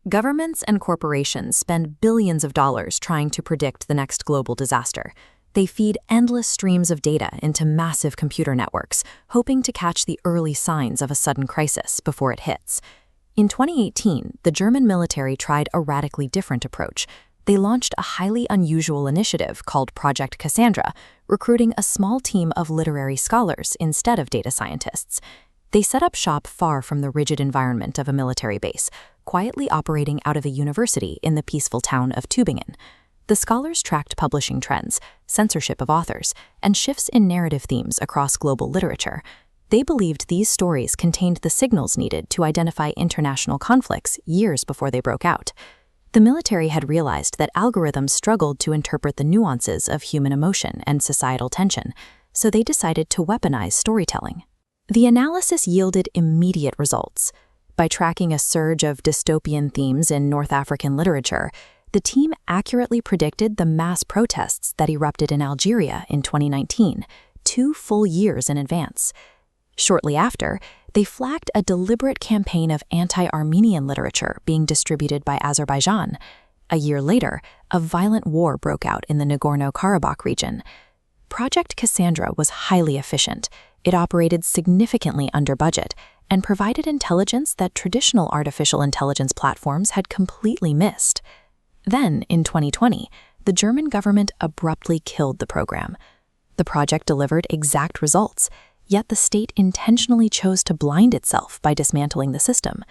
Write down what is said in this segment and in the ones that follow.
Governments and corporations spend billions of dollars trying to predict the next global disaster. They feed endless streams of data into massive computer networks, hoping to catch the early signs of a sudden crisis before it hits. In 2018, the German military tried a radically different approach. They launched a highly unusual initiative called Project Cassandra, recruiting a small team of literary scholars instead of data scientists. They set up shop far from the rigid environment of a military base, quietly operating out of a university in the peaceful town of Tübingen. The scholars tracked publishing trends, censorship of authors, and shifts in narrative themes across global literature. They believed these stories contained the signals needed to identify international conflicts years before they broke out. The military had realized that algorithms struggled to interpret the nuances of human emotion and societal tension, so they decided to weaponize storytelling. The analysis yielded immediate results. By tracking a surge of dystopian themes in North African literature, the team accurately predicted the mass protests that erupted in Algeria in 2019, 2 full years in advance. Shortly after, they flagged a deliberate campaign of anti-Armenian literature being distributed by Azerbaijan. A year later, a violent war broke out in the Nagorno-Karabakh region. Project Cassandra was highly efficient. It operated significantly under budget and provided intelligence that traditional artificial intelligence platforms had completely missed. Then, in 2020, the German government abruptly killed the program. The project delivered exact results, yet the state intentionally chose to blind itself by dismantling the system.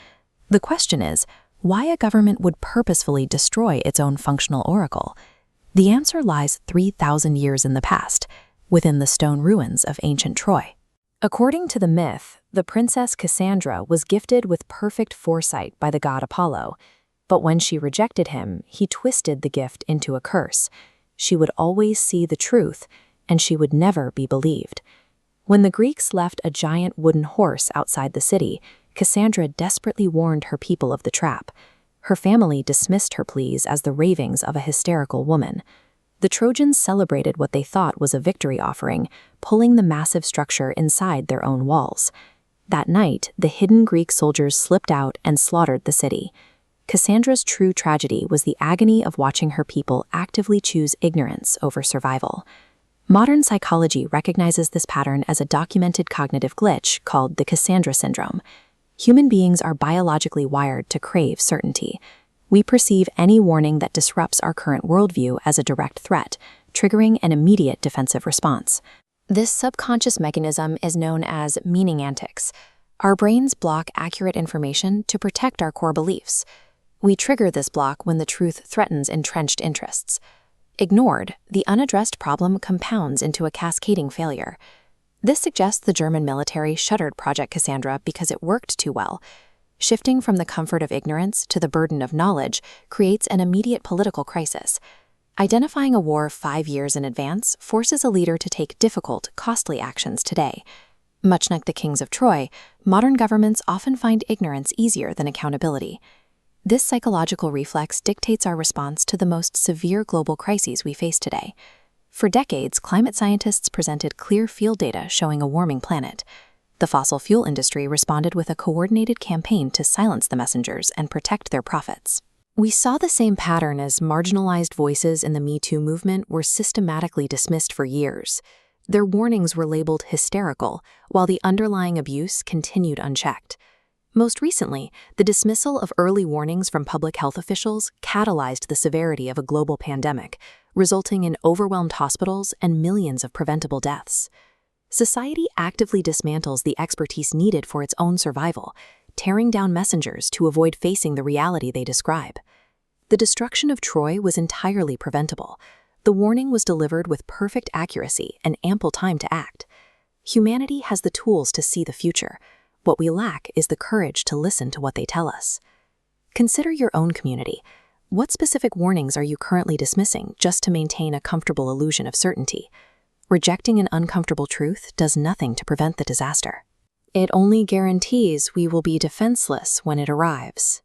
The question is, why a government would purposefully destroy its own functional oracle? The answer lies 3,000 years in the past, within the stone ruins of ancient Troy. According to the myth, the princess Cassandra was gifted with perfect foresight by the god Apollo, but when she rejected him, he twisted the gift into a curse. She would always see the truth, and she would never be believed. When the Greeks left a giant wooden horse outside the city, Cassandra desperately warned her people of the trap. Her family dismissed her pleas as the ravings of a hysterical woman. The Trojans celebrated what they thought was a victory offering, pulling the massive structure inside their own walls. That night, the hidden Greek soldiers slipped out and slaughtered the city. Cassandra's true tragedy was the agony of watching her people actively choose ignorance over survival. Modern psychology recognizes this pattern as a documented cognitive glitch called the Cassandra syndrome. Human beings are biologically wired to crave certainty. We perceive any warning that disrupts our current worldview as a direct threat, triggering an immediate defensive response. This subconscious mechanism is known as meaning antics. Our brains block accurate information to protect our core beliefs. We trigger this block when the truth threatens entrenched interests. Ignored, the unaddressed problem compounds into a cascading failure. This suggests the German military shuttered Project Cassandra because it worked too well. Shifting from the comfort of ignorance to the burden of knowledge creates an immediate political crisis. Identifying a war 5 years in advance forces a leader to take difficult, costly actions today. Much like the kings of Troy, modern governments often find ignorance easier than accountability. This psychological reflex dictates our response to the most severe global crises we face today. For decades, climate scientists presented clear field data showing a warming planet. The fossil fuel industry responded with a coordinated campaign to silence the messengers and protect their profits. We saw the same pattern as marginalized voices in the Me Too movement were systematically dismissed for years. Their warnings were labeled hysterical, while the underlying abuse continued unchecked. Most recently, the dismissal of early warnings from public health officials catalyzed the severity of a global pandemic, resulting in overwhelmed hospitals and millions of preventable deaths. Society actively dismantles the expertise needed for its own survival, tearing down messengers to avoid facing the reality they describe. The destruction of Troy was entirely preventable. The warning was delivered with perfect accuracy and ample time to act. Humanity has the tools to see the future. What we lack is the courage to listen to what they tell us. Consider your own community. What specific warnings are you currently dismissing just to maintain a comfortable illusion of certainty? Rejecting an uncomfortable truth does nothing to prevent the disaster. It only guarantees we will be defenseless when it arrives.